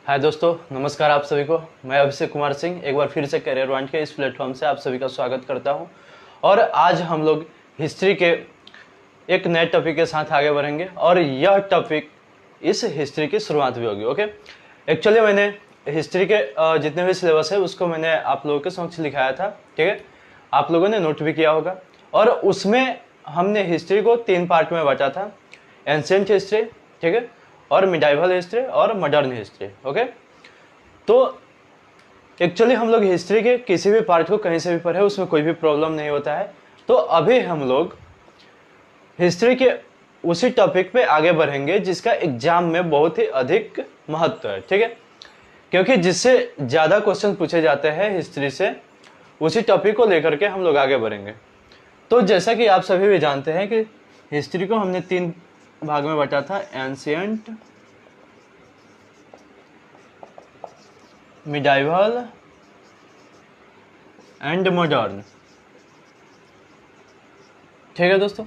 हाय दोस्तों, नमस्कार आप सभी को। मैं अभिषेक कुमार सिंह एक बार फिर से करियर पॉइंट के इस प्लेटफॉर्म से आप सभी का स्वागत करता हूं। और आज हम लोग हिस्ट्री के एक नए टॉपिक के साथ आगे बढ़ेंगे और यह टॉपिक इस हिस्ट्री की शुरुआत भी होगी। ओके, एक्चुअली मैंने हिस्ट्री के जितने भी सिलेबस है उसको मैंने आप लोगों के समक्ष लिखाया था, ठीक है। आप लोगों ने नोट भी किया होगा और उसमें हमने हिस्ट्री को 3 पार्ट में बांटा था, एंशिएंट हिस्ट्री, ठीक है, और मिडाइवल हिस्ट्री और मॉडर्न हिस्ट्री। ओके, तो एक्चुअली हम लोग हिस्ट्री के किसी भी पार्ट को कहीं से भी पढ़े उसमें कोई भी प्रॉब्लम नहीं होता है। तो अभी हम लोग हिस्ट्री के उसी टॉपिक पे आगे बढ़ेंगे जिसका एग्जाम में बहुत ही अधिक महत्व है, ठीक है, क्योंकि जिससे ज़्यादा क्वेश्चन पूछे जाते हैं हिस्ट्री से, उसी टॉपिक को लेकर के हम लोग आगे बढ़ेंगे। तो जैसा कि आप सभी भी जानते हैं कि हिस्ट्री को हमने 3 भाग में बांटा था, एंशिएंट, मिडाइवल एंड मॉडर्न, ठीक है दोस्तों।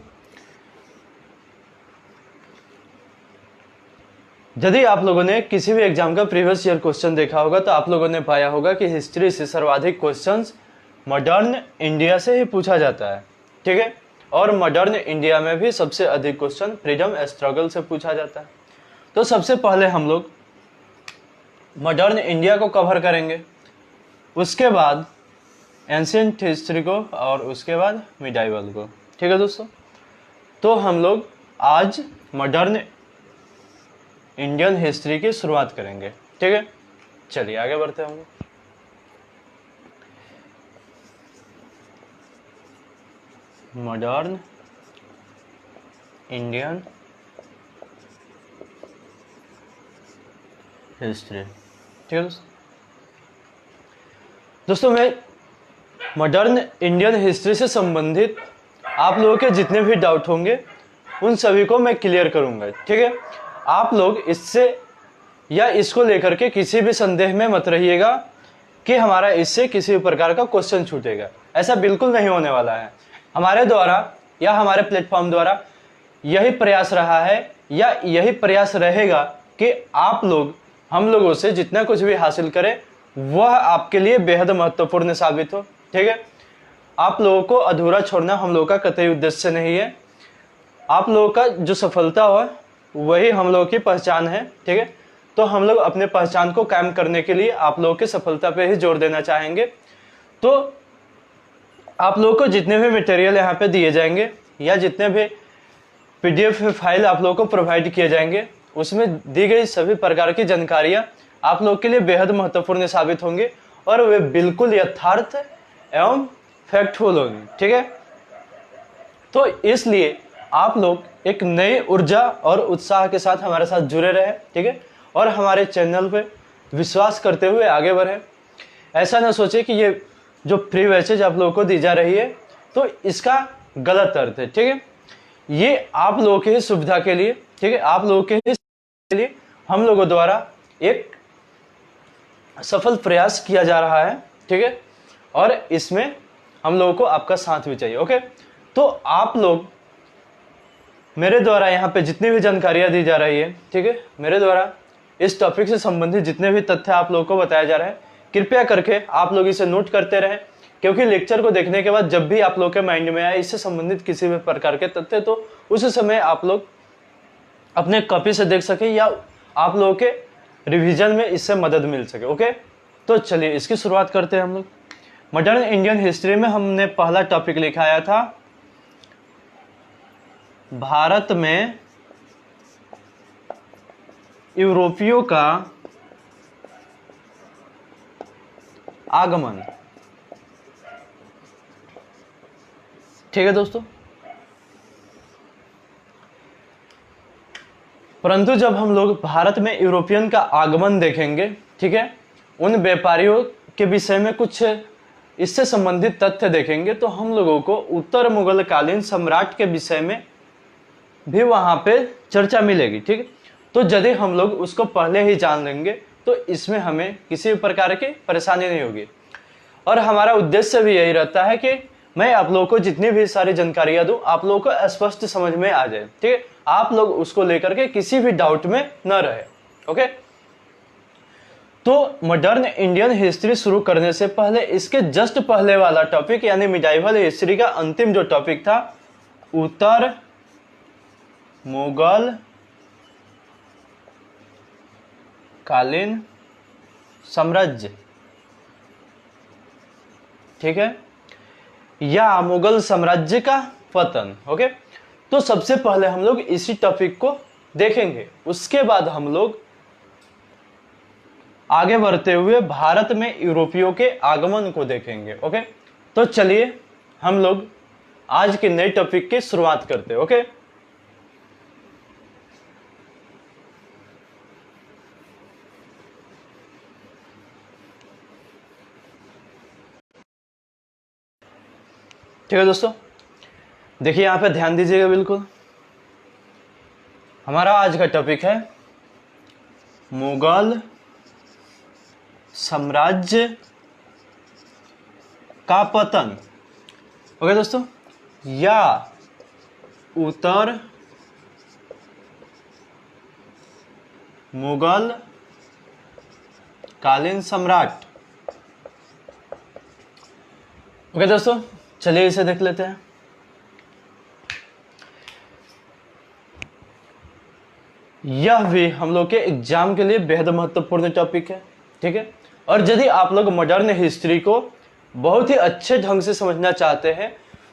यदि आप लोगों ने किसी भी एग्जाम का प्रीवियस ईयर क्वेश्चन देखा होगा तो आप लोगों ने पाया होगा कि हिस्ट्री से सर्वाधिक क्वेश्चंस मॉडर्न इंडिया से ही पूछा जाता है, ठीक है, और मॉडर्न इंडिया में भी सबसे अधिक क्वेश्चन फ्रीडम स्ट्रगल से पूछा जाता है। तो सबसे पहले हम लोग मॉडर्न इंडिया को कवर करेंगे, उसके बाद एंशिएंट हिस्ट्री को और उसके बाद मिडाइवल को, ठीक है दोस्तों। तो हम लोग आज मॉडर्न इंडियन हिस्ट्री की शुरुआत करेंगे, ठीक है। चलिए आगे बढ़ते हैं हम लोग। मॉडर्न इंडियन हिस्ट्री, ठीक है दोस्तों। मैं मॉडर्न इंडियन हिस्ट्री से संबंधित आप लोगों के जितने भी डाउट होंगे उन सभी को मैं क्लियर करूंगा, ठीक है। आप लोग इससे या इसको लेकर के किसी भी संदेह में मत रहिएगा कि हमारा इससे किसी भी प्रकार का क्वेश्चन छूटेगा। ऐसा बिल्कुल नहीं होने वाला है। हमारे द्वारा या हमारे प्लेटफॉर्म द्वारा यही प्रयास रहा है या यही प्रयास रहेगा कि आप लोग हम लोगों से जितना कुछ भी हासिल करें वह आपके लिए बेहद महत्वपूर्ण साबित हो, ठीक है। आप लोगों को अधूरा छोड़ना हम लोगों का कतई उद्देश्य नहीं है। आप लोगों का जो सफलता हो वही हम लोगों की पहचान है, ठीक है। तो हम लोग अपने पहचान को कायम करने के लिए आप लोगों की सफलता पे ही जोर देना चाहेंगे। तो आप लोगों को जितने भी मटेरियल यहाँ पे दिए जाएंगे या जितने भी पीडीएफ फाइल आप लोगों को प्रोवाइड किए जाएंगे उसमें दी गई सभी प्रकार की जानकारियां आप लोगों के लिए बेहद महत्वपूर्ण साबित होंगे और वे बिल्कुल यथार्थ एवं फैक्टफुल होंगे, ठीक है। तो इसलिए आप लोग एक नई ऊर्जा और उत्साह के साथ हमारे साथ जुड़े रहे, ठीक है, और हमारे चैनल पे विश्वास करते हुए आगे बढ़े। ऐसा ना सोचे कि ये जो फ्री बैचेज आप लोगों को दी जा रही है तो इसका गलत अर्थ है, ठीक है। ये आप लोगों की सुविधा के लिए, ठीक है, आप लोगों के लिए हम लोगों द्वारा एक सफल प्रयास किया जा रहा है, ठीक है, और इसमें हम लोगों को आपका साथ भी चाहिए। ओके, तो आप लोग मेरे द्वारा यहाँ पे जितनी भी जानकारियाँ दी जा रही है, ठीक है, मेरे द्वारा इस टॉपिक से संबंधित जितने भी तथ्य आप लोगों को बताया जा रहा है, कृपया करके आप लोग इसे नोट करते रहें, क्योंकि लेक्चर को देखने के बाद जब भी आप लोग के माइंड में आए इससे संबंधित किसी भी प्रकार के तथ्य तो उस समय आप लोग अपने कॉपी से देख सके या आप लोगों के रिवीजन में इससे मदद मिल सके। ओके, तो चलिए इसकी शुरुआत करते हैं हम लोग। मॉडर्न इंडियन हिस्ट्री में हमने पहला टॉपिक लिखाया था भारत में यूरोपियों का आगमन, ठीक है दोस्तों। परंतु जब हम लोग भारत में यूरोपियन का आगमन देखेंगे, ठीक है, उन व्यापारियों के विषय में कुछ इससे संबंधित तथ्य देखेंगे तो हम लोगों को उत्तर मुगल कालीन सम्राट के विषय में भी वहां पे चर्चा मिलेगी, ठीक है। तो यदि हम लोग उसको पहले ही जान लेंगे तो इसमें हमें किसी भी प्रकार की परेशानी नहीं होगी। और हमारा उद्देश्य भी यही रहता है कि मैं आप लोगों को जितनी भी सारी जानकारियां दूं आप लोगों को स्पष्ट समझ में आ जाए, ठीक है, आप लोग उसको लेकर के किसी भी डाउट में न रहे। ओके, तो मॉडर्न इंडियन हिस्ट्री शुरू करने से पहले इसके जस्ट पहले वाला टॉपिक यानी मिडाइवल हिस्ट्री का अंतिम जो टॉपिक था, उत्तर मुगल कालीन साम्राज्य, ठीक है, या मुगल साम्राज्य का पतन। ओके, तो सबसे पहले हम लोग इसी टॉपिक को देखेंगे, उसके बाद हम लोग आगे बढ़ते हुए भारत में यूरोपियों के आगमन को देखेंगे। ओके, तो चलिए हम लोग आज के नए टॉपिक की शुरुआत करते हैं। ओके, ठीक है दोस्तों, देखिए यहां पे ध्यान दीजिएगा बिल्कुल। हमारा आज का टॉपिक है मुगल साम्राज्य का पतन। ओके दोस्तों, या उत्तर मुगल कालीन सम्राट। ओके दोस्तों, चलिए इसे देख लेते हैं। यह भी हम लोग के एग्जाम के लिए बेहद महत्वपूर्ण टॉपिक है, ठीक है। और यदि आप लोग मॉडर्न हिस्ट्री को बहुत ही अच्छे ढंग से समझना चाहते हैं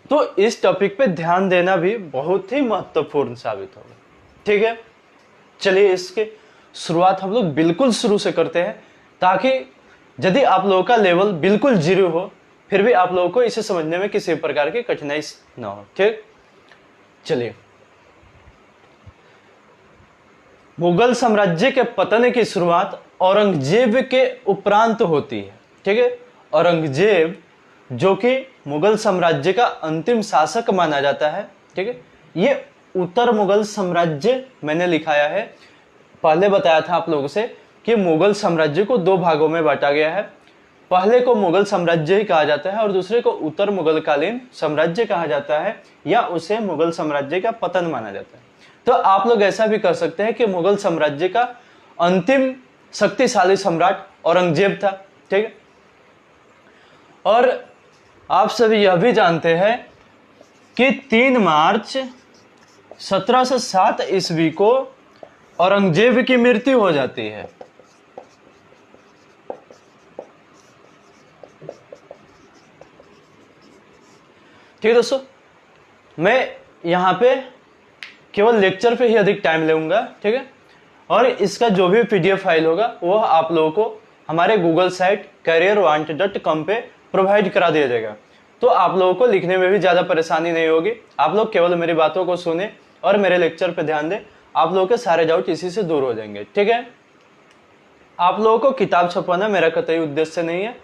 तो इस टॉपिक पे ध्यान देना भी बहुत ही महत्वपूर्ण साबित होगा, ठीक है। चलिए इसके शुरुआत हम लोग बिल्कुल शुरू से करते हैं, ताकि यदि आप लोगों का लेवल बिल्कुल जीरो हो फिर भी आप लोगों को इसे समझने में किसी प्रकार की कठिनाई ना हो, ठीक। चलिए, मुगल साम्राज्य के पतन की शुरुआत औरंगजेब के उपरांत होती है, ठीक है। औरंगजेब जो कि मुगल साम्राज्य का अंतिम शासक माना जाता है, ठीक है। ये उत्तर मुगल साम्राज्य मैंने लिखाया है, पहले बताया था आप लोगों से कि मुगल साम्राज्य को दो भागों में बांटा गया है। पहले को मुगल साम्राज्य ही कहा जाता है और दूसरे को उत्तर मुगल कालीन साम्राज्य कहा जाता है, या उसे मुगल साम्राज्य का पतन माना जाता है। तो आप लोग ऐसा भी कर सकते हैं कि मुगल साम्राज्य का अंतिम शक्तिशाली सम्राट औरंगजेब था, ठीक है। और आप सभी यह भी जानते हैं कि 3 मार्च 1707 ईस्वी को औरंगजेब की मृत्यु हो जाती है, ठीक है दोस्तों। मैं यहां पे केवल लेक्चर पे ही अधिक टाइम लूंगा, ठीक है। और इसका जो भी पीडीएफ फाइल होगा वो आप लोगों को हमारे गूगल साइट careervant.com पे प्रोवाइड करा दिया जाएगा, तो आप लोगों को लिखने में भी ज्यादा परेशानी नहीं होगी। आप लोग केवल मेरी बातों को सुने और मेरे लेक्चर पे ध्यान दें, आप लोगों के सारे डाउट इसी से दूर हो जाएंगे, ठीक है। आप लोगों को किताब छपवाना मेरा कतई उद्देश्य नहीं है,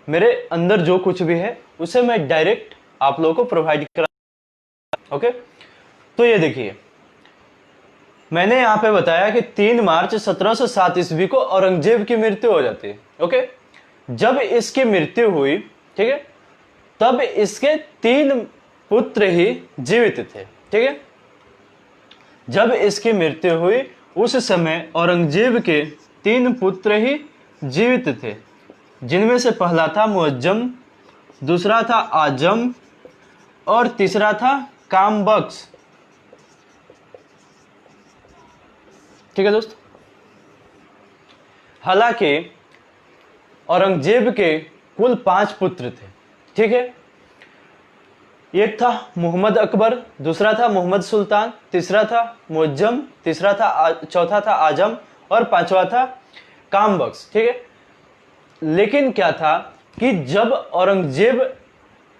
मेरे अंदर जो कुछ भी है उसे मैं डायरेक्ट आप लोगों को प्रोवाइड करा। ओके, तो ये देखिए मैंने यहां पे बताया कि 3 मार्च 1707 ईस्वी को औरंगजेब की मृत्यु हो जाती है। ओके, जब इसकी मृत्यु हुई, ठीक है, तब इसके 3 पुत्र ही जीवित थे, ठीक है। जब इसकी मृत्यु हुई उस समय औरंगजेब के 3 पुत्र ही जीवित थे, जिनमें से पहला था मुअज्जम, दूसरा था आजम और तीसरा था कामबख्श, ठीक है दोस्त। हालांकि औरंगजेब के कुल 5 पुत्र थे, ठीक है। एक था मोहम्मद अकबर, दूसरा था मोहम्मद सुल्तान, तीसरा था मुअज्जम, चौथा था आजम और 5वां था कामबख्श, ठीक है। लेकिन क्या था कि जब औरंगजेब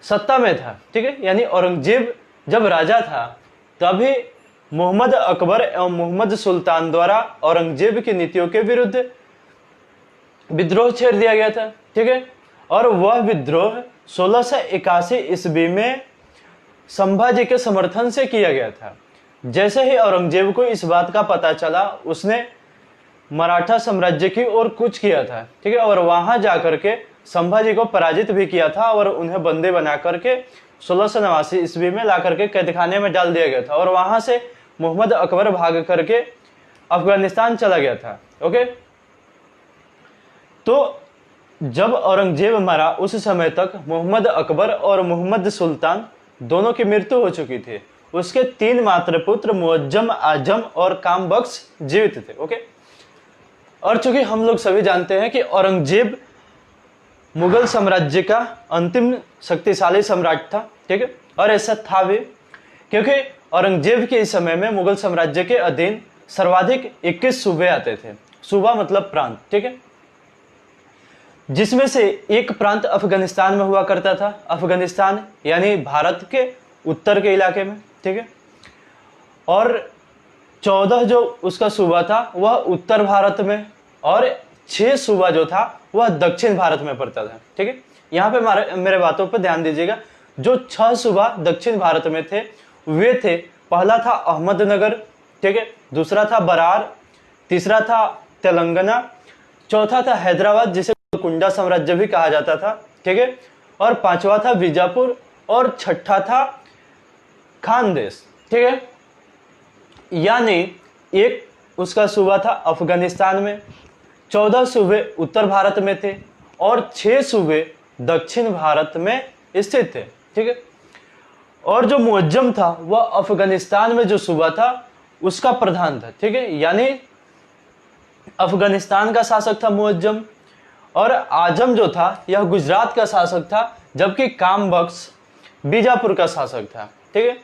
सत्ता में था, ठीक है, यानी औरंगजेब जब राजा था, तभी मोहम्मद अकबर एवं मोहम्मद सुल्तान द्वारा औरंगजेब की नीतियों के विरुद्ध विद्रोह छेड़ दिया गया था, ठीक है। और वह विद्रोह 1681 ईस्वी में संभाजी के समर्थन से किया गया था। जैसे ही औरंगजेब को इस बात का पता चला, उसने मराठा साम्राज्य की ओर कूच किया था, ठीक है, और वहां जाकर के संभाजी को पराजित भी किया था और उन्हें बंदी बना करके 1689 ईस्वी में ला करके कैदखाने में डाल दिया गया था। और वहां से मोहम्मद अकबर भाग करके अफगानिस्तान चला गया था। ओके, तो जब औरंगजेब मरा उस समय तक मोहम्मद अकबर और मोहम्मद सुल्तान दोनों की मृत्यु हो चुकी थी। उसके 3 मात्र पुत्र मुअज्जम, आजम और कामबख्श जीवित थे। ओके, और चूंकि हम लोग सभी जानते हैं कि औरंगजेब मुगल साम्राज्य का अंतिम शक्तिशाली सम्राट था, ठीक है, और ऐसा था भी क्योंकि औरंगजेब के इस समय में मुगल साम्राज्य के अधीन सर्वाधिक 21 सूबे आते थे। सूबा मतलब प्रांत, ठीक है, जिसमें से एक प्रांत अफगानिस्तान में हुआ करता था। अफगानिस्तान यानी भारत के उत्तर के इलाके में, ठीक है, और 14 जो उसका सूबा था वह उत्तर भारत में, और 6 सूबा जो था वह दक्षिण भारत में पड़ता था, ठीक है। यहाँ पे मेरे बातों पर ध्यान दीजिएगा। जो 6 सूबा दक्षिण भारत में थे वे थे, पहला था अहमदनगर, ठीक है, दूसरा था बरार, तीसरा था तेलंगाना, चौथा था हैदराबाद जिसे कुंडा साम्राज्य भी कहा जाता था, ठीक है, और 5वां था बीजापुर, और 6ठा था खानदेश, ठीक है। यानी एक उसका सूबा था अफगानिस्तान में, 14 सूबे उत्तर भारत में थे और 6 सूबे दक्षिण भारत में स्थित थे, ठीक है। और जो मुअज्जम था वह अफगानिस्तान में जो सूबा था उसका प्रधान था, ठीक है, यानी अफगानिस्तान का शासक था मुअज्जम, और आजम जो था यह गुजरात का शासक था, जबकि कामबख्श बीजापुर का शासक था, ठीक है।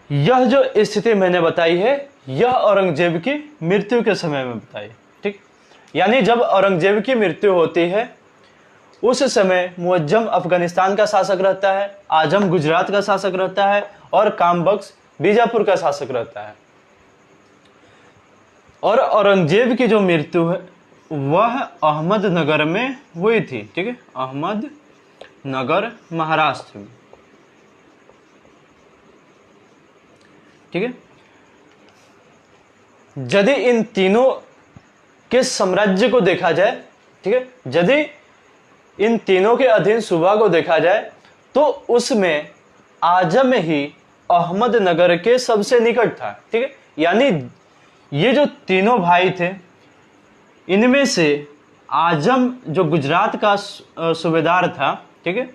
यह जो स्थिति मैंने बताई है यह औरंगजेब की मृत्यु के समय में बताई, ठीक। यानी जब औरंगजेब की मृत्यु होती है उस समय मुअज्जम अफगानिस्तान का शासक रहता है, आजम गुजरात का शासक रहता है और कामबख्श बीजापुर का शासक रहता है। और औरंगजेब की जो मृत्यु है वह अहमदनगर में हुई थी, ठीक है, अहमदनगर महाराष्ट्र में, ठीक है। यदि इन तीनों के साम्राज्य को देखा जाए, ठीक है, यदि इन तीनों के अधीन सूबा को देखा जाए तो उसमें आजम ही अहमदनगर के सबसे निकट था, ठीक है। यानी ये जो तीनों भाई थे इनमें से आजम जो गुजरात का सूबेदार था, ठीक है,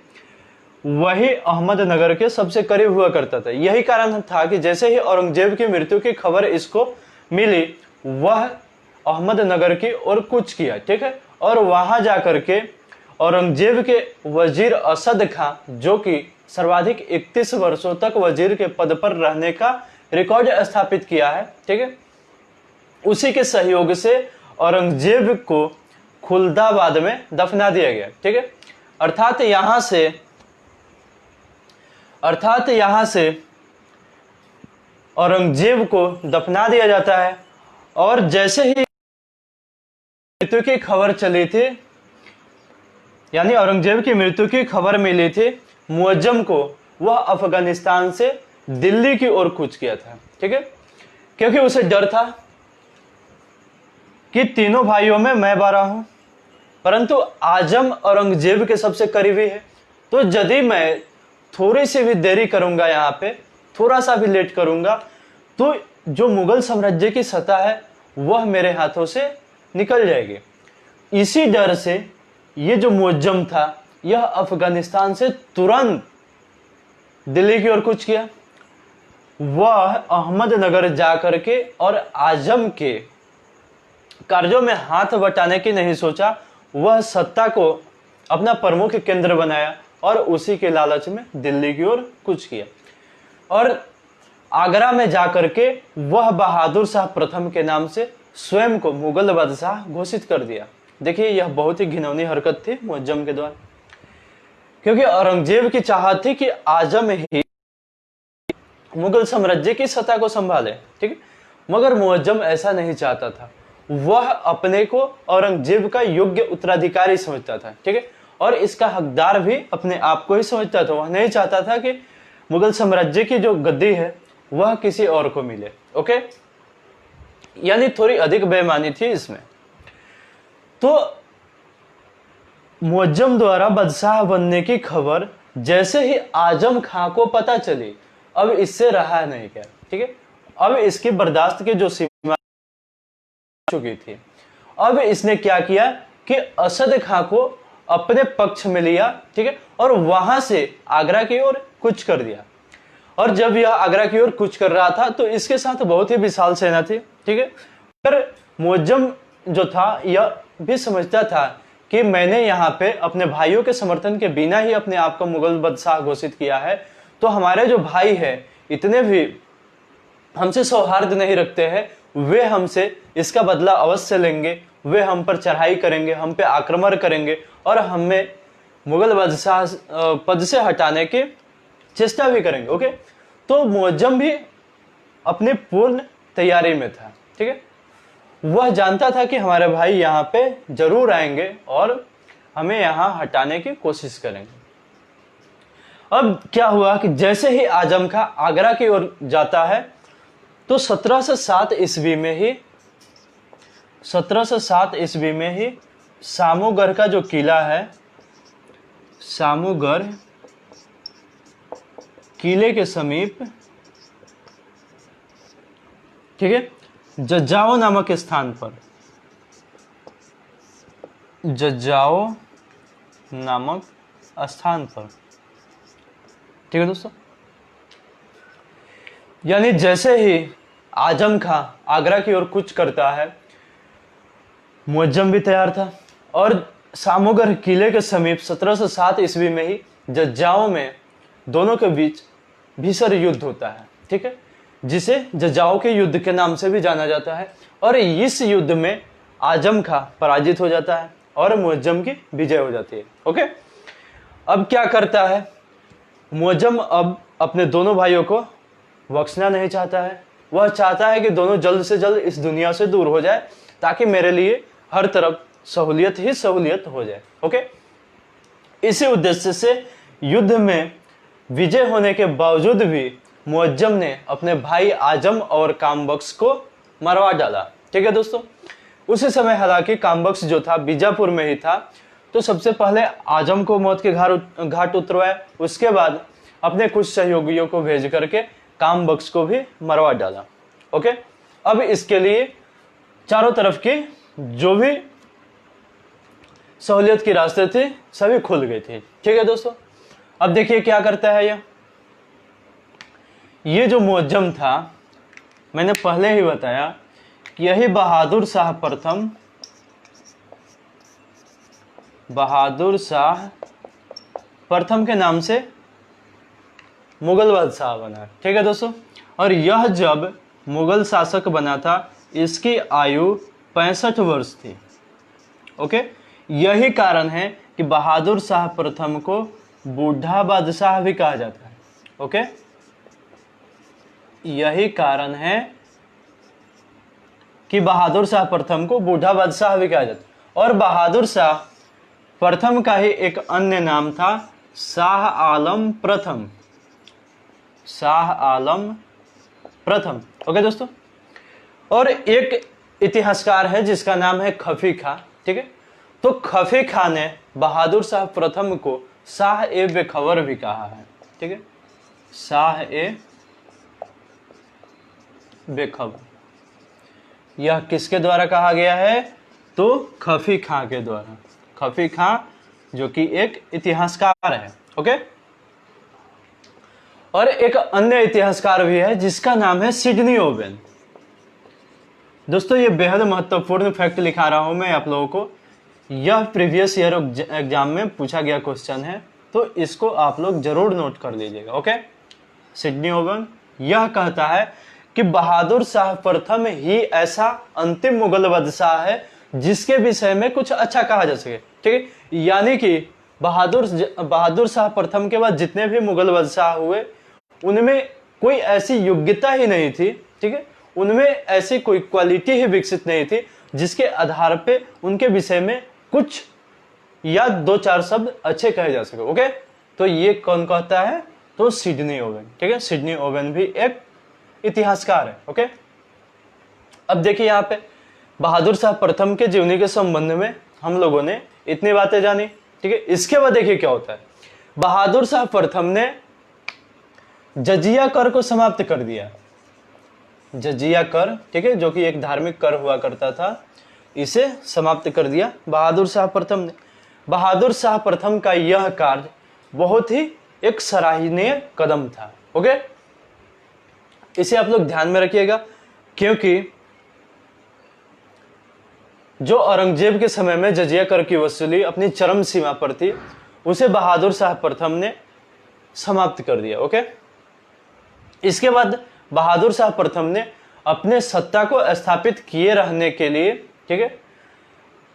वही अहमदनगर के सबसे करीब हुआ करता था। यही कारण था कि जैसे ही औरंगजेब की मृत्यु की खबर इसको मिली वह अहमदनगर की ओर कूच किया, ठीक है, और वहां जाकर के औरंगजेब के वजीर असद खां, जो कि सर्वाधिक 31 वर्षों तक वजीर के पद पर रहने का रिकॉर्ड स्थापित किया है, ठीक है, उसी के सहयोग से औरंगजेब को खुलदाबाद में दफना दिया गया, ठीक है। अर्थात यहां से औरंगजेब को दफना दिया जाता है। और जैसे ही मृत्यु की खबर चली थी, यानी औरंगजेब की मृत्यु की खबर मिली थी मुअज्जम को, वह अफगानिस्तान से दिल्ली की ओर कूच किया था, ठीक है, क्योंकि उसे डर था कि तीनों भाइयों में मैं बड़ा हूं, परंतु आजम औरंगजेब के सबसे करीबी है, तो यदि मैं थोड़ी सी भी देरी करूंगा, यहाँ पे थोड़ा सा भी लेट करूंगा, तो जो मुगल साम्राज्य की सत्ता है वह मेरे हाथों से निकल जाएगी। इसी डर से ये जो मुअज्जम था यह अफगानिस्तान से तुरंत दिल्ली की ओर कूच किया। वह अहमदनगर जाकर के और आजम के कार्यों में हाथ बटाने की नहीं सोचा, वह सत्ता को अपना प्रमुख केंद्र बनाया और उसी के लालच में दिल्ली की ओर कूच किया। और आगरा में जाकर के वह बहादुर शाह प्रथम के नाम से स्वयं को मुगल बादशाह घोषित कर दिया। देखिए यह बहुत ही घिनौनी हरकत थी मुअज्जम के द्वारा, क्योंकि औरंगजेब की चाहत थी कि आजम ही मुगल साम्राज्य की सत्ता को संभाले, ठीक है, मगर मुअज्जम ऐसा नहीं चाहता था। वह अपने को औरंगजेब का योग्य उत्तराधिकारी समझता था, ठीक है, और इसका हकदार भी अपने आप को ही समझता था। वह नहीं चाहता था कि मुगल साम्राज्य की जो गद्दी है वह किसी और को मिले, ओके, यानी थोड़ी अधिक बेईमानी थी इसमें। तो मुअज्जम द्वारा बादशाह बनने की खबर जैसे ही आजम खां को पता चली, अब इससे रहा नहीं गया, ठीक है, अब इसकी बर्दाश्त की जो सीमा चुकी थी। अब इसने क्या किया कि असद खां को अपने पक्ष में लिया, ठीक है, और वहां से आगरा की ओर कूच कर दिया। और जब यह आगरा की ओर कूच कर रहा था तो इसके साथ बहुत ही विशाल सेना थी, ठीक है। पर मुअज्जम जो था यह भी समझता था कि मैंने यहाँ पे अपने भाइयों के समर्थन के बिना ही अपने आप को मुगल बादशाह घोषित किया है, तो हमारे जो भाई है इतने भी हमसे सौहार्द नहीं रखते हैं, वे हमसे इसका बदला अवश्य लेंगे, वे हम पर चढ़ाई करेंगे, हम पे आक्रमण करेंगे और हमें मुगल बादशाह पद से हटाने की चेष्टा भी करेंगे। ओके, तो मुअज्जम भी अपनी पूर्ण तैयारी में था, ठीक है। वह जानता था कि हमारे भाई यहाँ पे जरूर आएंगे और हमें यहाँ हटाने की कोशिश करेंगे। अब क्या हुआ कि जैसे ही आजम खां आगरा की ओर जाता है तो 1707 ईस्वी में ही सामूगढ़ का जो किला है, सामूगढ़ किले के समीप, ठीक है, जज्जाओ नामक स्थान पर, जज्जाओ नामक स्थान पर, ठीक है दोस्तों। यानी जैसे ही आजम खां आगरा की ओर कूच करता है, मुअज्जम भी तैयार था और सामूगढ़ किले के समीप 1707 ईस्वी में ही जज्जाओ में दोनों के बीच भीषण युद्ध होता है, ठीक है, जिसे जज्जाओ के युद्ध के नाम से भी जाना जाता है। और इस युद्ध में आजम खां पराजित हो जाता है और मुअज्जम की विजय हो जाती है। ओके, अब क्या करता है मुअज्जम, अब अपने दोनों भाइयों को बख्शना नहीं चाहता है। वह चाहता है कि दोनों जल्द से जल्द इस दुनिया से दूर हो जाए ताकि मेरे लिए हर तरफ सहूलियत ही सहूलियत हो जाए। ओके, इसी उद्देश्य से युद्ध में विजय होने के बावजूद भी मुअज्जम ने अपने भाई आजम और कामबख्श को मरवा डाला, ठीक है दोस्तों। उसी समय हालांकि कामबख्श जो था बीजापुर में ही था, तो सबसे पहले आजम को मौत के घाट उतरवाया, उसके बाद अपने कुछ सहयोगियों को भेज करके कामबख्श को भी मरवा डाला। ओके, अब इसके लिए चारों तरफ की जो भी सहूलियत की रास्ते थे सभी खुल गई थी, ठीक है दोस्तों। अब देखिए क्या करता है ये जो मुअज्जम था, मैंने पहले ही बताया कि यही बहादुर शाह प्रथम के नाम से मुगल बादशाह बना, ठीक है दोस्तों। और यह जब मुगल शासक बना था इसकी आयु 65 वर्ष थी। ओके, यही कारण है कि बहादुर शाह प्रथम को बूढ़ा बादशाह भी कहा जाता है। ओके, यही कारण है कि बहादुर शाह प्रथम को बूढ़ा बादशाह भी कहा जाता है। और बहादुर शाह प्रथम का ही एक अन्य नाम था शाह आलम प्रथम, शाह आलम प्रथम। ओके दोस्तों, और एक इतिहासकार है जिसका नाम है खफी खां, ठीक है। तो खफी खां ने बहादुर शाह प्रथम को शाह ए बेखबर भी कहा है, ठीक है, शाह ए बेखबर। यह किसके द्वारा कहा गया है? तो खफी खां के द्वारा। खफी खां जो कि एक इतिहासकार है। ओके, और एक अन्य इतिहासकार भी है जिसका नाम है सिडनी ओवेन। दोस्तों ये बेहद महत्वपूर्ण फैक्ट लिखा रहा हूं मैं आप लोगों को, यह प्रीवियस ईयर एग्जाम में पूछा गया क्वेश्चन है, तो इसको आप लोग जरूर नोट कर लीजिएगा। ओके, सिडनी ओवेन यह कहता है कि बहादुर शाह प्रथम ही ऐसा अंतिम मुगल बादशाह है जिसके विषय में कुछ अच्छा कहा जा सके, ठीक है। यानी कि बहादुर शाह प्रथम के बाद जितने भी मुगल बादशाह हुए उनमें कोई ऐसी योग्यता ही नहीं थी, ठीक है, उनमें ऐसी कोई क्वालिटी ही विकसित नहीं थी जिसके आधार पे उनके विषय में कुछ या दो चार शब्द अच्छे कहे जा सके। ओके, तो ये कौन कहता है? तो सिडनी ओवेन, ठीक है। सिडनी ओवेन भी एक इतिहासकार है। ओके, अब देखिए यहाँ पे बहादुर शाह प्रथम के जीवनी के संबंध में हम लोगों ने इतनी बातें जानी, ठीक है। इसके बाद देखिए क्या होता है, बहादुर शाह प्रथम ने जजिया कर को समाप्त कर दिया। जजिया कर, ठीक है, जो कि एक धार्मिक कर हुआ करता था, इसे समाप्त कर दिया बहादुर शाह प्रथम ने। बहादुर शाह प्रथम का यह कार्य बहुत ही एक सराहनीय कदम था। ओके, इसे आप लोग ध्यान में रखिएगा, क्योंकि जो औरंगजेब के समय में जजिया कर की वसूली अपनी चरम सीमा पर थी, उसे बहादुर शाह प्रथम ने समाप्त कर दिया। ओके, इसके बाद बहादुर शाह प्रथम ने अपने सत्ता को स्थापित किए रहने के लिए, ठीक है,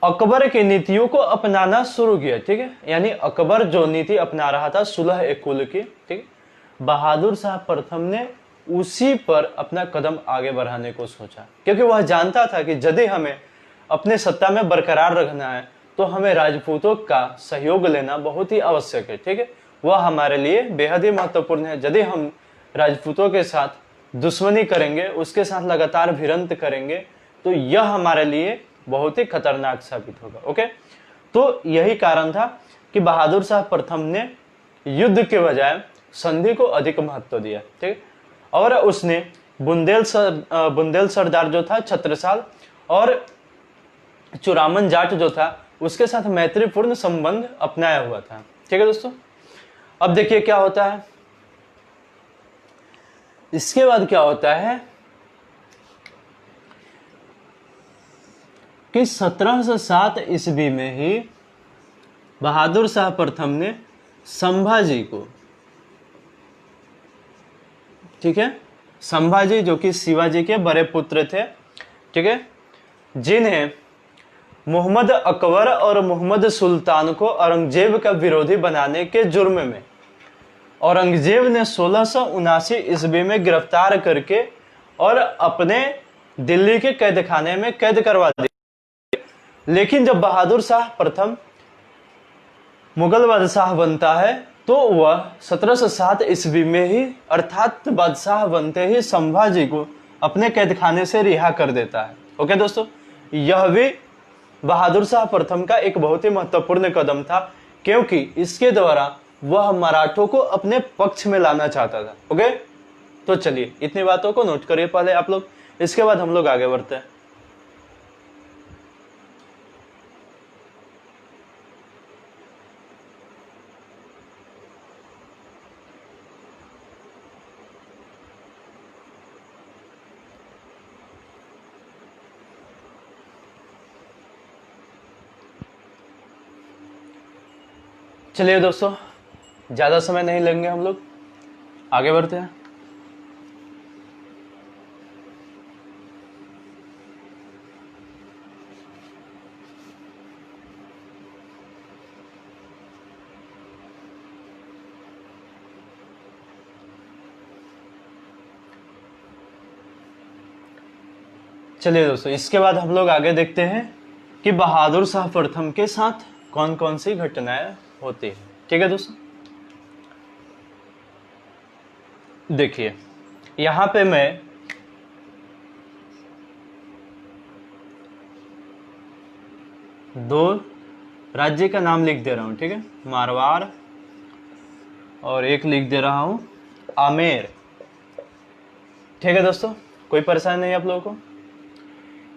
अकबर की नीतियों को अपनाना शुरू किया। ठीक है, यानी अकबर जो नीति अपना रहा था सुलह ए कुल की, ठीक है, बहादुर शाह प्रथम ने उसी पर अपना कदम आगे बढ़ाने को सोचा, क्योंकि वह जानता था कि यदि हमें अपने सत्ता में बरकरार रखना है तो हमें राजपूतों का सहयोग लेना बहुत ही आवश्यक है। ठीक है, वह हमारे लिए बेहद ही महत्वपूर्ण है। यदि हम राजपूतों के साथ दुश्मनी करेंगे, उसके साथ लगातार भिड़ंत करेंगे, तो यह हमारे लिए बहुत ही खतरनाक साबित होगा। ओके, तो यही कारण था कि बहादुर शाह प्रथम ने युद्ध के बजाय संधि को अधिक महत्व दिया। ठीक, और उसने बुंदेल सरदार जो था छत्रसाल और चुरामन जाट जो था उसके साथ मैत्रीपूर्ण संबंध अपनाया हुआ था। ठीक है दोस्तों, अब देखिए क्या होता है। इसके बाद क्या होता है कि 1707 ईस्वी में ही बहादुर शाह प्रथम ने संभाजी को, ठीक है, संभाजी जो कि शिवाजी के बड़े पुत्र थे, ठीक है, जिन्हें मोहम्मद अकबर और मोहम्मद सुल्तान को औरंगजेब का विरोधी बनाने के जुर्म में औरंगजेब ने 1679 ईस्वी में गिरफ्तार करके और अपने दिल्ली के कैद खाने में कैद करवा दिया। लेकिन जब बहादुर शाह प्रथम मुगल बादशाह बनता है तो वह 1707 ईस्वी में ही अर्थात बादशाह बनते ही संभाजी को अपने कैद खाने से रिहा कर देता है। ओके दोस्तों, यह भी बहादुर शाह प्रथम का एक बहुत ही महत्वपूर्ण कदम था, क्योंकि इसके द्वारा वह मराठों को अपने पक्ष में लाना चाहता था। ओके, तो चलिए इतनी बातों को नोट करिए पहले आप लोग, इसके बाद हम लोग आगे बढ़ते हैं। चलिए दोस्तों, ज्यादा समय नहीं लेंगे, हम लोग आगे बढ़ते हैं। चलिए दोस्तों, इसके बाद हम लोग आगे देखते हैं कि बहादुर शाह प्रथम के साथ कौन कौन सी घटनाएं होती है। ठीक है दोस्तों, देखिए यहां पे मैं दो राज्य का नाम लिख दे रहा हूं, ठीक है, मारवाड़, और एक लिख दे रहा हूं आमेर। ठीक है दोस्तों, कोई परेशानी नहीं आप लोगों को।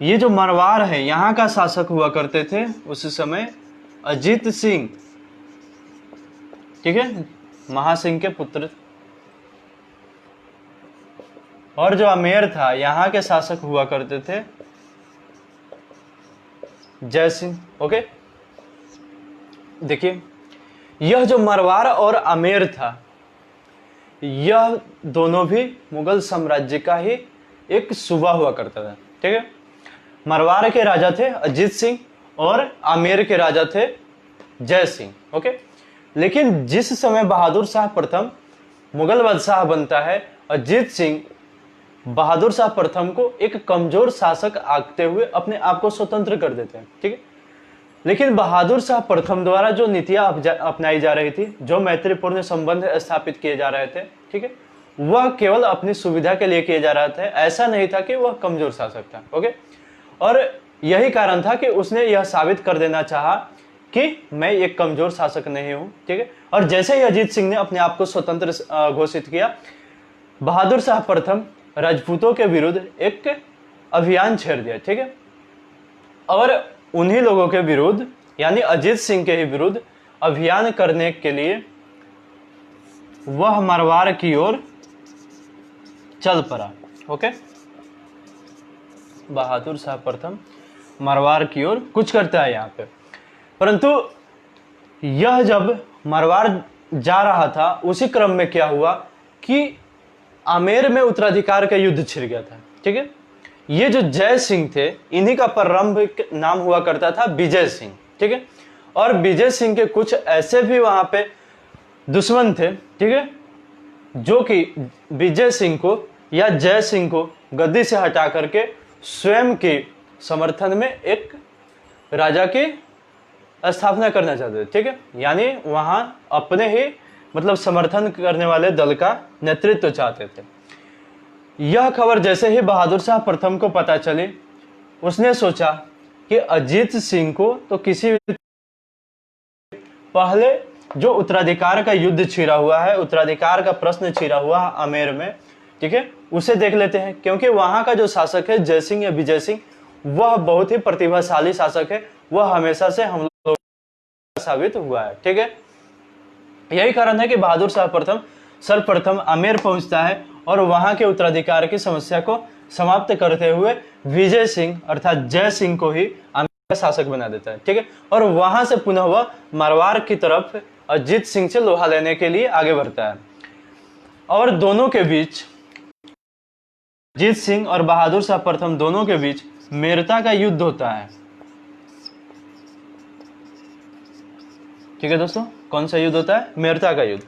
ये जो मारवाड़ है, यहां का शासक हुआ करते थे उस समय अजीत सिंह, ठीक है, महासिंह के पुत्र। और जो आमेर था, यहां के शासक हुआ करते थे जय सिंह। ओके, देखिए यह जो मारवाड़ और आमेर था, यह दोनों भी मुगल साम्राज्य का ही एक सूबा हुआ करता था। ठीक है, मारवाड़ के राजा थे अजीत सिंह और आमेर के राजा थे जय सिंह। ओके, लेकिन जिस समय बहादुर शाह प्रथम मुगल बादशाह बनता है, अजीत सिंह बहादुर शाह प्रथम को एक कमजोर शासक आंकते हुए अपने आप को स्वतंत्र कर देते हैं। ठीक है, लेकिन बहादुर शाह प्रथम द्वारा जो नीतियां अपनाई जा रही थी, जो मैत्रीपूर्ण संबंध स्थापित किए जा रहे थे, ठीक है, वह केवल अपनी सुविधा के लिए किए जा रहे थे, ऐसा नहीं था कि वह कमजोर शासक था। ओके, और यही कारण था कि उसने यह साबित कर देना चाहा कि मैं एक कमजोर शासक नहीं हूं। ठीक है, और जैसे ही अजीत सिंह ने अपने आप को स्वतंत्र घोषित किया, बहादुर शाह प्रथम राजपूतों के विरुद्ध एक अभियान छेड़ दिया। ठीक है, और उन्हीं लोगों के विरुद्ध यानी अजीत सिंह के ही विरुद्ध अभियान करने के लिए वह मरवार की ओर चल पड़ा। ओके, बहादुर शाह प्रथम मरवार की ओर कुछ करता है यहाँ पे। परंतु यह जब मरवार जा रहा था उसी क्रम में क्या हुआ कि आमेर में उत्तराधिकार का युद्ध छिड़ गया था। ठीक है, ये जो जय सिंह थे इन्हीं का प्रारंभिक नाम हुआ करता था विजय सिंह। ठीक है, और विजय सिंह के कुछ ऐसे भी वहां पे दुश्मन थे, ठीक है, जो कि विजय सिंह को या जय सिंह को गद्दी से हटा करके स्वयं के समर्थन में एक राजा की स्थापना करना चाहते थे। ठीक है, यानी वहां अपने ही मतलब समर्थन करने वाले दल का नेतृत्व चाहते थे। यह खबर जैसे ही बहादुर शाह प्रथम को पता चली, उसने सोचा कि अजीत सिंह को तो किसी पहले जो उत्तराधिकार का युद्ध छिड़ा हुआ है, उत्तराधिकार का प्रश्न छिड़ा हुआ है आमेर में, ठीक है, उसे देख लेते हैं, क्योंकि वहां का जो शासक है जय सिंह या विजय सिंह, वह बहुत ही प्रतिभाशाली शासक है, वह हमेशा से हम लोग साबित हुआ है। ठीक है, यही कारण है कि बहादुर शाह प्रथम सर्वप्रथम आमेर पहुंचता है और वहां के उत्तराधिकार की समस्या को समाप्त करते हुए विजय सिंह अर्थात जय सिंह को ही आमेर का शासक बना देता है। ठीक है, और वहां से पुनः वह मारवाड़ की तरफ अजीत सिंह से लोहा लेने के लिए आगे बढ़ता है और दोनों के बीच, अजीत सिंह और बहादुर शाह प्रथम दोनों के बीच मेरता का युद्ध होता है। ठीक है दोस्तों, कौन सा युद्ध होता है? मेरता का युद्ध।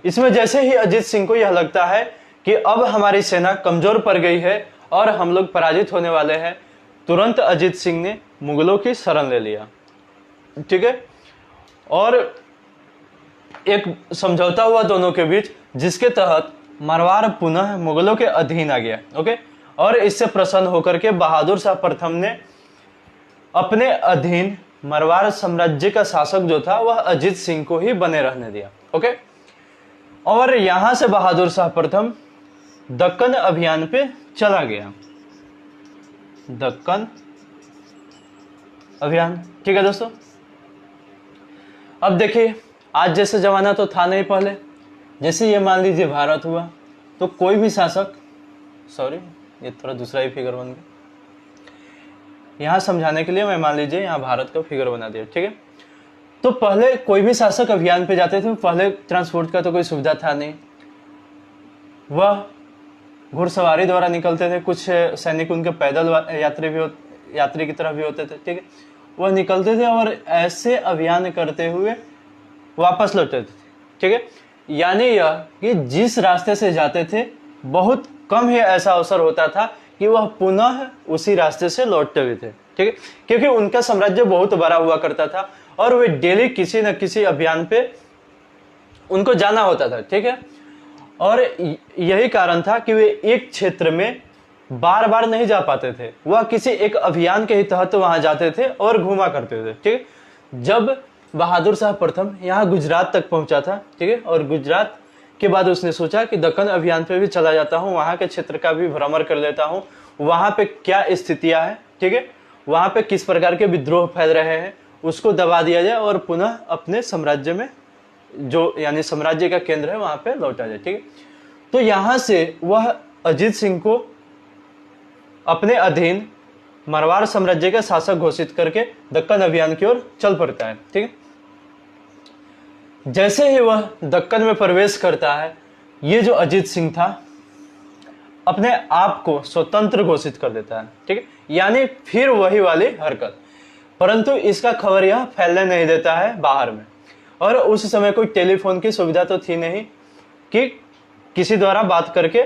इसमें जैसे ही अजीत सिंह को यह लगता है कि अब हमारी सेना कमजोर पड़ गई है और हम लोग पराजित होने वाले हैं, तुरंत अजीत सिंह ने मुगलों की शरण ले लिया। ठीक है, और एक समझौता हुआ दोनों के बीच, जिसके तहत मारवाड़ पुनः मुगलों के अधीन आ गया। ओके, और इससे प्रसन्न होकर के बहादुर शाह प्रथम ने अपने अधीन मारवाड़ साम्राज्य का शासक जो था वह अजीत सिंह को ही बने रहने दिया। ओके, और यहां से बहादुर शाह प्रथम दक्कन अभियान पे चला गया। दक्कन अभियान, ठीक है दोस्तों। अब देखिए, आज जैसे जमाना तो था नहीं पहले, जैसे ये मान लीजिए भारत हुआ तो कोई भी शासक, सॉरी ये थोड़ा दूसरा ही फिगर बन गया, यहां समझाने के लिए मैं मान लीजिए यहां भारत का फिगर बना दिया। ठीक है, तो पहले कोई भी शासक अभियान पे जाते थे, पहले ट्रांसपोर्ट का तो कोई सुविधा था नहीं, वह घुड़सवारी द्वारा निकलते थे, कुछ सैनिक उनके पैदल यात्री की तरह भी होते थे। ठीक है, वह निकलते थे और ऐसे अभियान करते हुए वापस लौटते थे। ठीक है, यानी यह कि जिस रास्ते से जाते थे बहुत कम ही ऐसा अवसर होता था कि वह पुनः उसी रास्ते से लौटते हुए थे। ठीक है, क्योंकि उनका साम्राज्य बहुत बड़ा हुआ करता था और वे डेली किसी न किसी अभियान पे उनको जाना होता था। ठीक है, और यही कारण था कि वे एक क्षेत्र में बार बार नहीं जा पाते थे, वह किसी एक अभियान के ही तहत वहां जाते थे और घूमा करते थे। ठीक है, जब बहादुर शाह प्रथम यहाँ गुजरात तक पहुंचा था, ठीक है, और गुजरात के बाद उसने सोचा कि दक्कन अभियान पे भी चला जाता हूँ, वहां के क्षेत्र का भी भ्रमण कर लेता हूँ, वहां पे क्या स्थितियां हैं, ठीक है, वहां पे किस प्रकार के विद्रोह फैल रहे हैं, उसको दबा दिया जाए और पुनः अपने साम्राज्य में जो यानी साम्राज्य का केंद्र है वहां पे लौटा जाए। ठीक है, तो यहां से वह अजीत सिंह को अपने अधीन मारवाड़ साम्राज्य का शासक घोषित करके दक्कन अभियान की ओर चल पड़ता है। ठीक है, जैसे ही वह दक्कन में प्रवेश करता है, ये जो अजीत सिंह था अपने आप को स्वतंत्र घोषित कर देता है। ठीक है, यानी फिर वही वाली हरकत, परंतु इसका खबर यह फैलने नहीं देता है बाहर में, और उस समय कोई टेलीफोन की सुविधा तो थी नहीं कि किसी द्वारा बात करके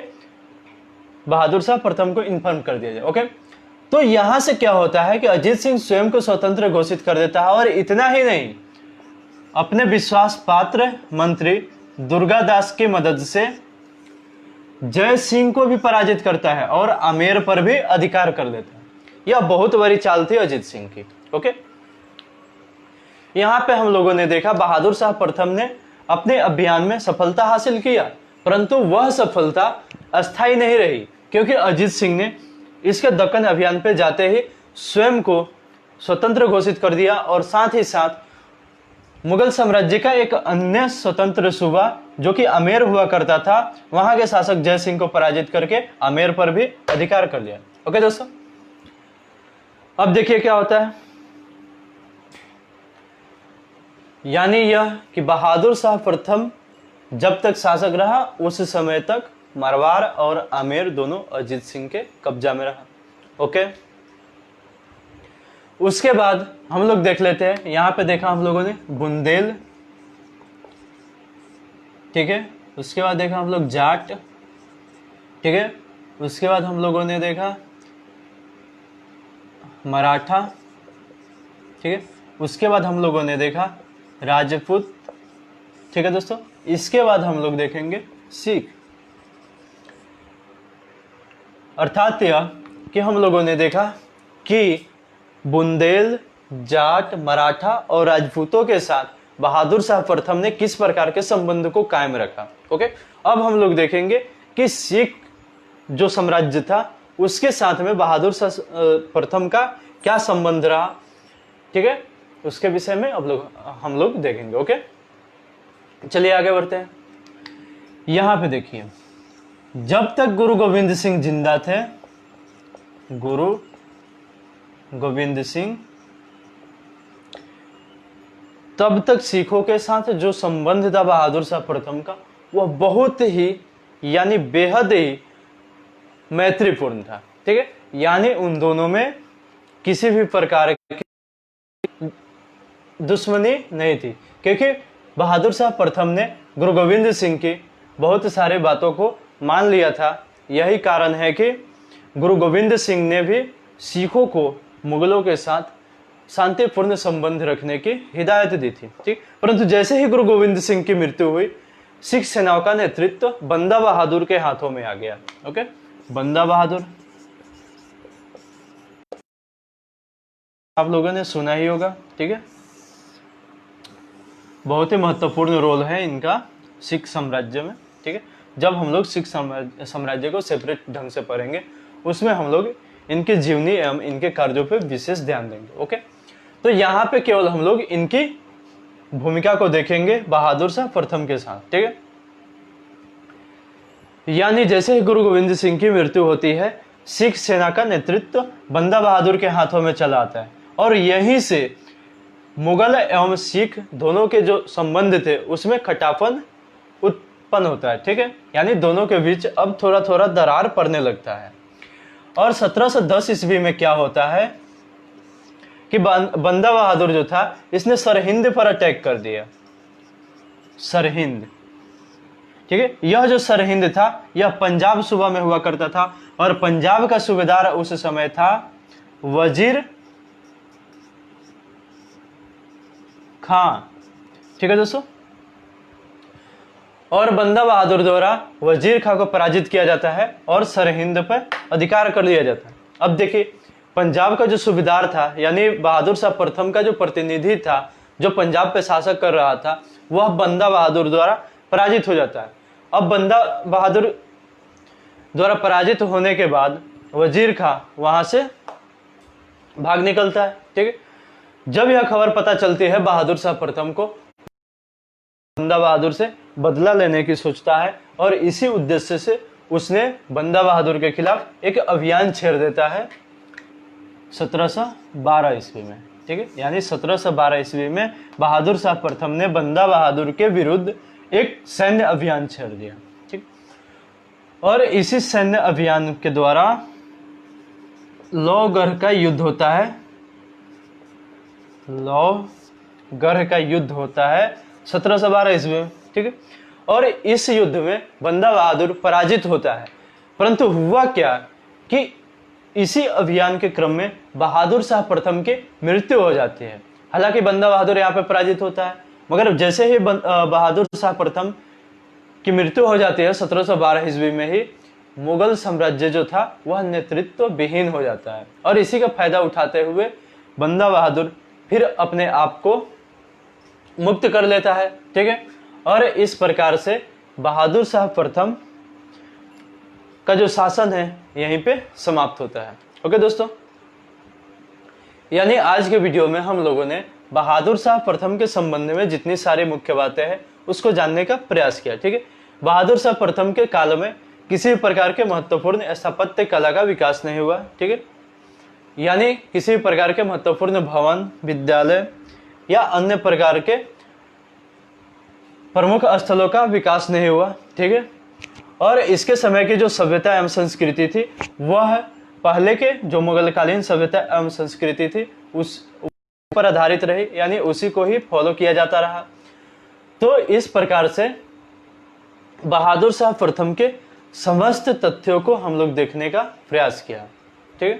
बहादुर शाह प्रथम को इन्फॉर्म कर दिया जाए। ओके, तो यहां से क्या होता है कि अजीत सिंह स्वयं को स्वतंत्र घोषित कर देता है, और इतना ही नहीं, अपने विश्वास पात्र मंत्री दुर्गादास की मदद से जय सिंह को भी पराजित करता है और आमेर पर भी अधिकार कर लेता है। यह बहुत बड़ी चाल थी अजीत सिंह की। ओके, यहां पे हम लोगों ने देखा बहादुर शाह प्रथम ने अपने अभियान में सफलता हासिल किया, परंतु वह सफलता अस्थायी नहीं रही, क्योंकि अजीत सिंह ने इसके दक्कन अभियान पे जाते ही स्वयं को स्वतंत्र घोषित कर दिया और साथ ही साथ मुगल साम्राज्य का एक अन्य स्वतंत्र सूबा जो कि आमेर हुआ करता था, वहां के शासक जय सिंह को पराजित करके आमेर पर भी अधिकार कर लिया। ओके दोस्तों, अब देखिए क्या होता है। यानी यह कि बहादुर शाह प्रथम जब तक शासक रहा उस समय तक मारवाड़ और आमेर दोनों अजीत सिंह के कब्जा में रहा। ओके, उसके बाद हम लोग देख लेते हैं, यहां पे देखा हम लोगों ने बुंदेल, ठीक है, उसके बाद देखा हम लोग जाट, ठीक है, उसके बाद हम लोगों ने देखा मराठा, ठीक है, उसके बाद हम लोगों ने देखा राजपूत, ठीक है दोस्तों, इसके बाद हम लोग देखेंगे सिख। अर्थात यह कि हम लोगों ने देखा कि बुंदेल, जाट, मराठा और राजपूतों के साथ बहादुर शाह प्रथम ने किस प्रकार के संबंध को कायम रखा। ओके, अब हम लोग देखेंगे कि सिख जो साम्राज्य था उसके साथ में बहादुर शाह प्रथम का क्या संबंध रहा, ठीक है, उसके विषय में अब हम लोग देखेंगे। ओके, चलिए आगे बढ़ते हैं। यहां पे देखिए, जब तक गुरु गोविंद सिंह जिंदा थे, गुरु गोविंद सिंह, तब तक सिखों के साथ जो संबंध था बहादुर शाह प्रथम का वह बहुत ही यानी बेहद ही मैत्रीपूर्ण था, ठीक है, यानी उन दोनों में किसी भी प्रकार की दुश्मनी नहीं थी, क्योंकि बहादुर शाह प्रथम ने गुरु गोविंद सिंह की बहुत सारी बातों को मान लिया था। यही कारण है कि गुरु गोविंद सिंह ने भी सिखों को मुगलों के साथ शांतिपूर्ण संबंध रखने की हिदायत दी थी, ठीक। परंतु जैसे ही गुरु गोविंद सिंह की मृत्यु हुई, सिख सेनाओं का नेतृत्व बंदा बहादुर के हाथों में आ गया। ओके, बंदा बहादुर आप लोगों ने सुना ही होगा, ठीक है, बहुत ही महत्वपूर्ण रोल है इनका सिख साम्राज्य में, ठीक है। जब हम लोग सिख साम्राज्य को सेपरेट ढंग से पढ़ेंगे उसमें हम लोग इनके जीवनी एवं इनके कार्यों पे विशेष ध्यान देंगे। ओके, तो यहाँ पे केवल हम लोग इनकी भूमिका को देखेंगे बहादुर शाह प्रथम के साथ, ठीक है। यानी जैसे ही गुरु गोविंद सिंह की मृत्यु होती है, सिख सेना का नेतृत्व बंदा बहादुर के हाथों में चला आता है और यहीं से मुगल एवं सिख दोनों के जो संबंध थे उसमें खटापन उत्पन्न होता है, ठीक है, यानी दोनों के बीच अब थोड़ा थोड़ा दरार पड़ने लगता है। और 1710 ईस्वी में क्या होता है कि बंदा बहादुर जो था इसने सरहिंद पर अटैक कर दिया। सरहिंद, ठीक है, यह जो सरहिंद था यह पंजाब सूबा में हुआ करता था और पंजाब का सूबेदार उस समय था वजीर खां, ठीक है दोस्तों। और बंदा बहादुर द्वारा वजीर खां को पराजित किया जाता है और सरहिंद पर अधिकार कर लिया जाता है। अब देखिए, पंजाब का जो सूबेदार था यानी बहादुर शाह प्रथम का जो प्रतिनिधि था जो पंजाब पे शासक कर रहा था, वह बंदा बहादुर द्वारा पराजित हो जाता है। अब बंदा बहादुर द्वारा पराजित होने के बाद वजीर खां वहां से भाग निकलता है, ठीक है। जब यह खबर पता चलती है बहादुर शाह प्रथम को, बंदा बहादुर से बदला लेने की सोचता है और इसी उद्देश्य से उसने बंदा बहादुर के खिलाफ एक अभियान छेड़ देता है 1712 ईस्वी में, ठीक है, यानी 1712 ईस्वी में बहादुर शाह प्रथम ने बंदा बहादुर के विरुद्ध एक सैन्य अभियान छेड़ दिया, ठीक। और इसी सैन्य अभियान के द्वारा लौहगढ़ का युद्ध होता है, लौहगढ़ का युद्ध होता है 1712 ईस्वी में, ठीक है। और इस युद्ध में बंदा बहादुर पराजित होता है। परंतु हुआ क्या कि इसी अभियान के क्रम में बहादुर शाह प्रथम की मृत्यु हो जाती है। हालांकि बंदा बहादुर यहाँ पे पराजित होता है, मगर जैसे ही बहादुर शाह प्रथम की मृत्यु हो जाती है 1712 ईस्वी में ही मुगल साम्राज्य जो था वह नेतृत्व विहीन हो जाता है। और इसी का फायदा उठाते हुए बंदा बहादुर फिर अपने आप को मुक्त कर लेता है, ठीक है। और इस प्रकार से बहादुर शाह प्रथम का जो शासन है यहीं पे समाप्त होता है। ओके दोस्तों, यानी आज के वीडियो में हम लोगों ने बहादुर शाह प्रथम के संबंध में जितनी सारी मुख्य बातें हैं उसको जानने का प्रयास किया। ठीक है, बहादुर शाह प्रथम के काल में किसी भी प्रकार के महत्वपूर्ण स्थापत्य कला का विकास नहीं हुआ। ठीक है, यानी किसी भी प्रकार के महत्वपूर्ण भवन, विद्यालय या अन्य प्रकार के प्रमुख स्थलों का विकास नहीं हुआ। ठीक है, और इसके समय की जो सभ्यता एवं संस्कृति थी वह पहले के जो मुगलकालीन सभ्यता एवं संस्कृति थी उस पर आधारित रही, यानी उसी को ही फॉलो किया जाता रहा। तो इस प्रकार से बहादुर शाह प्रथम के समस्त तथ्यों को हम लोग देखने का प्रयास किया। ठीक है,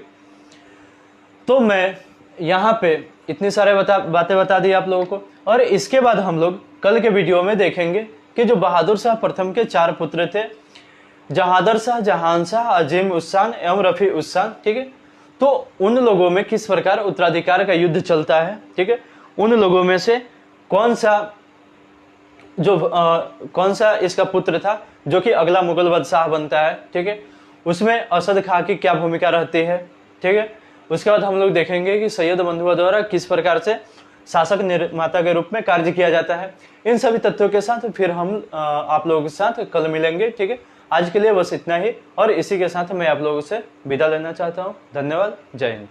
तो मैं यहाँ पे इतनी सारे बातें बता दी आप लोगों को, और इसके बाद हम लोग कल के वीडियो में देखेंगे कि जो बहादुर शाह प्रथम के 4 पुत्र थे, जहादर शाह, जहान शाह, अजीम उस्सान एवं रफी उस्सान। ठीक है, तो उन लोगों में किस प्रकार उत्तराधिकार का युद्ध चलता है। ठीक है, उन लोगों में से कौन सा इसका पुत्र था जो कि अगला मुगल बादशाह बनता है। ठीक है, उसमें असद खां की क्या भूमिका रहती है। ठीक है, उसके बाद हम लोग देखेंगे कि सैयद बंधुआ द्वारा किस प्रकार से शासक निर्माता के रूप में कार्य किया जाता है। इन सभी तथ्यों के साथ फिर हम आप लोगों के साथ कल मिलेंगे। ठीक है, आज के लिए बस इतना ही, और इसी के साथ मैं आप लोगों से विदा लेना चाहता हूँ। धन्यवाद, जय हिंद।